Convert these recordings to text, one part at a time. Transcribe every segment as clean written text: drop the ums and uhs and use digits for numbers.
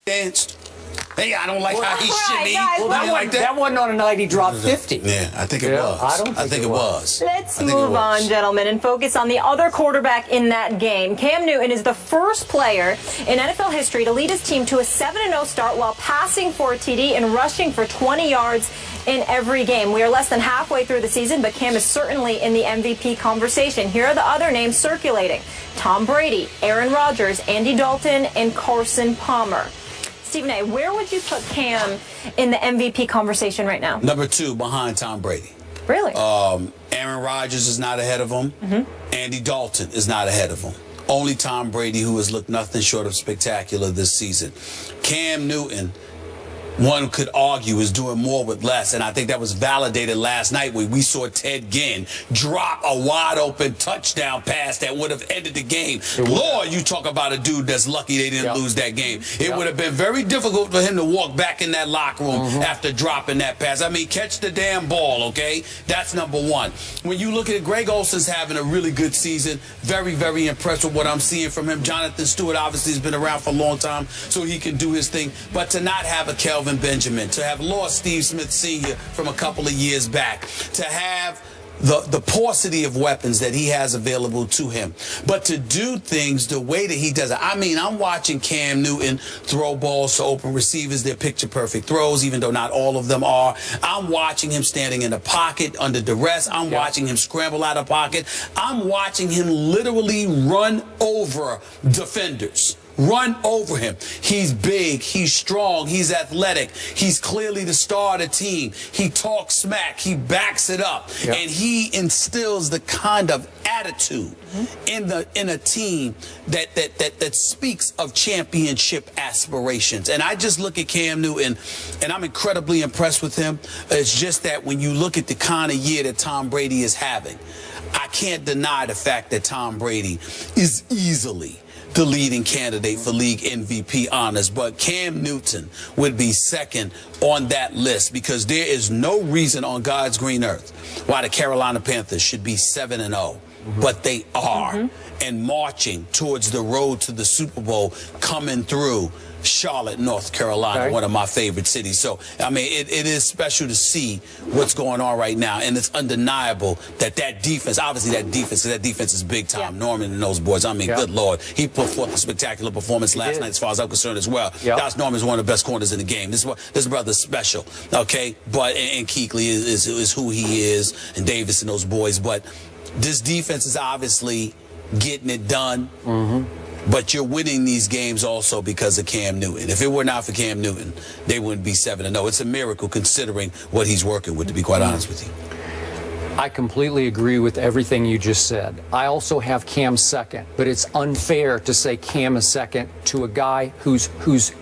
danced. Hey, I don't like how he shimmy. Well, that wasn't on a night he dropped 50. Yeah, I think it was. I think it was. Let's move on, gentlemen, and focus on the other quarterback in that game. Cam Newton is the first player in NFL history to lead his team to a 7-0 start while passing for a TD and rushing for 20 yards in every game. We are less than halfway through the season, but Cam is certainly in the MVP conversation. Here are the other names circulating: Tom Brady, Aaron Rodgers, Andy Dalton, and Carson Palmer. Stephen A., where would you put Cam in the MVP conversation right now? Number 2 behind Tom Brady. Really? Aaron Rodgers is not ahead of him. Andy Dalton is not ahead of him. Only Tom Brady, who has looked nothing short of spectacular this season. Cam Newton, one could argue, is doing more with less, and I think that was validated last night when we saw Ted Ginn drop a wide-open touchdown pass that would have ended the game. Lord, you talk about a dude that's lucky they didn't lose that game. It would have been very difficult for him to walk back in that locker room after dropping that pass. I mean, catch the damn ball, okay? That's number 1. When you look at it, Greg Olsen's having a really good season. Very, very impressed with what I'm seeing from him. Jonathan Stewart obviously has been around for a long time, so he can do his thing. But to not have a Kelvin Benjamin, to have lost Steve Smith Sr. from a couple of years back, to have the paucity of weapons that he has available to him, but to do things the way that he does it. I mean, I'm watching Cam Newton throw balls to open receivers. They're picture-perfect throws, even though not all of them are. I'm watching him standing in the pocket under duress. I'm watching him scramble out of pocket. I'm watching him literally run over defenders. Run over him. He's big, he's strong, he's athletic, he's clearly the star of the team. He talks smack, he backs it up, and he instills the kind of attitude in a team that speaks of championship aspirations. And I just look at Cam Newton, and I'm incredibly impressed with him. It's just that when you look at the kind of year that Tom Brady is having, I can't deny the fact that Tom Brady is easily the leading candidate for league MVP honors, but Cam Newton would be second on that list because there is no reason on God's green earth why the Carolina Panthers should be 7-0, but they are, and marching towards the road to the Super Bowl, coming through Charlotte, North Carolina, one of my favorite cities. So, I mean, it is special to see what's going on right now, and it's undeniable that defense, obviously that defense is big time. Norman and those boys, I mean, good Lord. He put forth a spectacular performance last night as far as I'm concerned as well. Josh Norman's one of the best corners in the game. This brother's special, okay? But, and Kuechly is who he is, and Davis and those boys. But this defense is obviously getting it done. But you're winning these games also because of Cam Newton. If it were not for Cam Newton, they wouldn't be 7-0. It's a miracle considering what he's working with, to be quite honest with you. I completely agree with everything you just said. I also have Cam second, but it's unfair to say Cam is second to a guy who's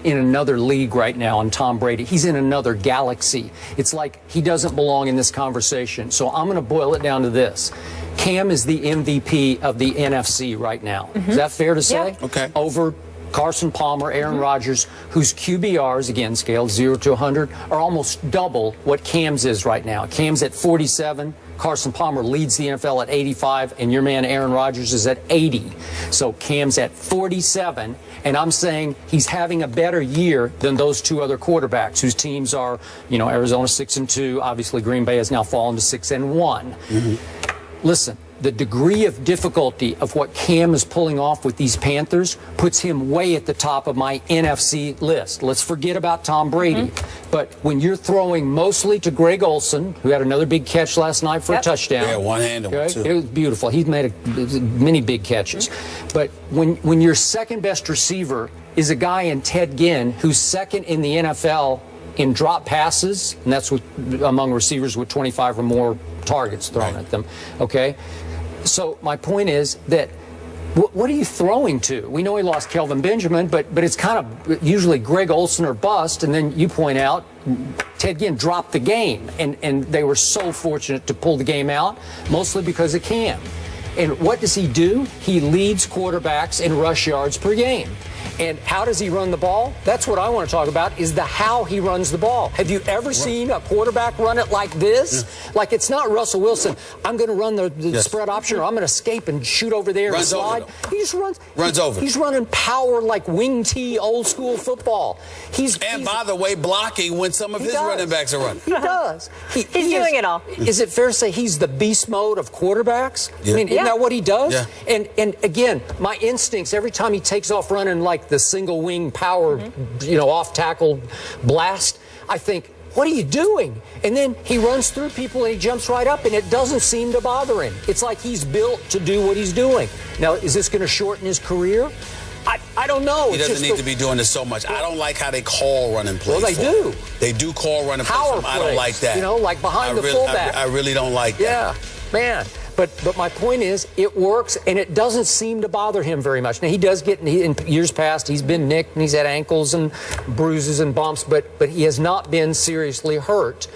in another league right now, and Tom Brady. He's in another galaxy. It's like he doesn't belong in this conversation. So I'm going to boil it down to this. Cam is the MVP of the NFC right now. Is that fair to say? Okay. Over Carson Palmer, Aaron Rodgers, whose QBRs, again, scaled 0 to 100, are almost double what Cam's is right now. Cam's at 47. Carson Palmer leads the NFL at 85, and your man Aaron Rodgers is at 80. So Cam's at 47, and I'm saying he's having a better year than those two other quarterbacks whose teams are, you know, Arizona 6-2. Obviously, Green Bay has now fallen to 6-1. Listen, the degree of difficulty of what Cam is pulling off with these Panthers puts him way at the top of my NFC list. Let's forget about Tom Brady. But when you're throwing mostly to Greg Olsen, who had another big catch last night for a touchdown. Yeah, one-handed one, too. It was beautiful. He's made many big catches. But when your second best receiver is a guy in Ted Ginn, who's second in the NFL in drop passes, and that's among receivers with 25 or more targets thrown at them, okay? So my point is that what are you throwing to? We know he lost Kelvin Benjamin, but it's kind of usually Greg Olsen or bust, and then you point out Ted Ginn dropped the game, and they were so fortunate to pull the game out, mostly because of Cam. And what does he do? He leads quarterbacks in rush yards per game. And how does he run the ball? That's what I want to talk about, is the how he runs the ball. Have you ever seen a quarterback run it like this? Like, it's not Russell Wilson, I'm going to run the spread option, or I'm going to escape and shoot over there and slide. He just runs over. He's running power like wing T, old school football. He's by the way, blocking when some of his running backs are running. He does. He's doing it all. Is it fair to say he's the beast mode of quarterbacks? I mean, isn't that what he does? Yeah. And again, my instincts, every time he takes off running like the single wing power, off tackle blast, I think, what are you doing? And then he runs through people and he jumps right up, and it doesn't seem to bother him. It's like he's built to do what he's doing. Now, is this going to shorten his career? I don't know. He doesn't need to be doing this so much. I don't like how they call running plays. Well, they do. They do call running plays. I don't like that. Like behind the fullback. I really don't like that. Yeah, man. But my point is, it works, and it doesn't seem to bother him very much. Now, he does get, in years past, he's been nicked, and he's had ankles and bruises and bumps, but he has not been seriously hurt.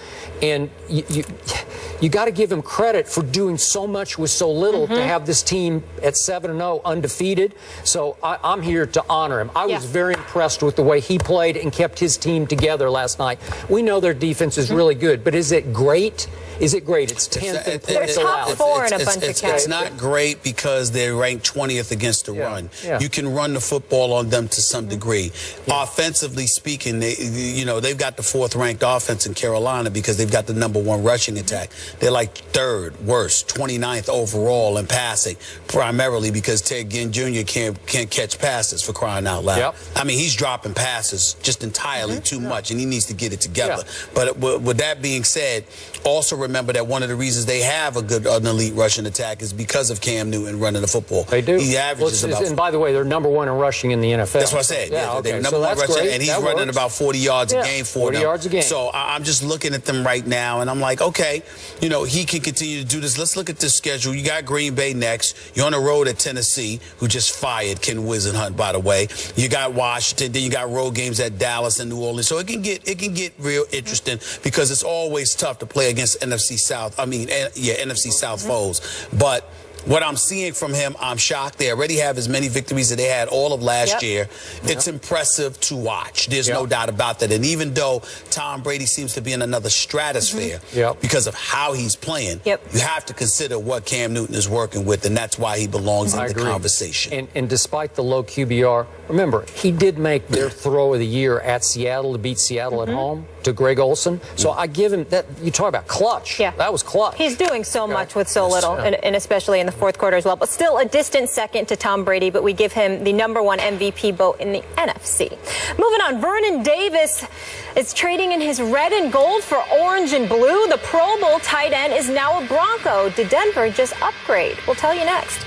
And you got to give him credit for doing so much with so little to have this team at 7-0 undefeated. So I'm here to honor him. I was very impressed with the way he played and kept his team together last night. We know their defense is really good, but is it great? Is it great? It's 10th in points allowed. Top 4 in a bunch of categories. It's not great because they're ranked 20th against the run. Yeah. You can run the football on them to some degree. Offensively speaking, they've got the 4th ranked offense in Carolina because they've got the #1 rushing attack. They're like 3rd worst, 29th overall in passing, primarily because Ted Ginn Jr. can't catch passes, for crying out loud. I mean, he's dropping passes just entirely too much, and he needs to get it together. But with that being said, also remember that one of the reasons they have an elite rushing attack is because of Cam Newton running the football. They do. He averages and by the way, they're #1 in rushing in the NFL. That's what I said. They're #1 rushing, and he's running about 40 yards a game for them. 40 yards a game. So I'm just looking at them right now, and I'm like, okay, he can continue to do this. Let's look at this schedule. You got Green Bay next. You're on the road at Tennessee, who just fired Ken Wisenhunt, by the way. You got Washington. Then you got road games at Dallas and New Orleans. So it can get real interesting because it's always tough to play against NFC South foes. But what I'm seeing from him, I'm shocked. They already have as many victories as they had all of last year. It's impressive to watch. There's no doubt about that. And even though Tom Brady seems to be in another stratosphere because of how he's playing, you have to consider what Cam Newton is working with, and that's why he belongs in the conversation. And despite the low QBR, remember, he did make their throw of the year at Seattle to beat Seattle at home to Greg Olsen. So I give him that. You talk about clutch. That was clutch. He's doing so much with so little, and especially in the 4th quarter as well. But still a distant second to Tom Brady, but we give him the #1 MVP vote in the NFC. Moving on, Vernon Davis is trading in his red and gold for orange and blue. The Pro Bowl tight end is now a Bronco. Did Denver just upgrade? We'll tell you next.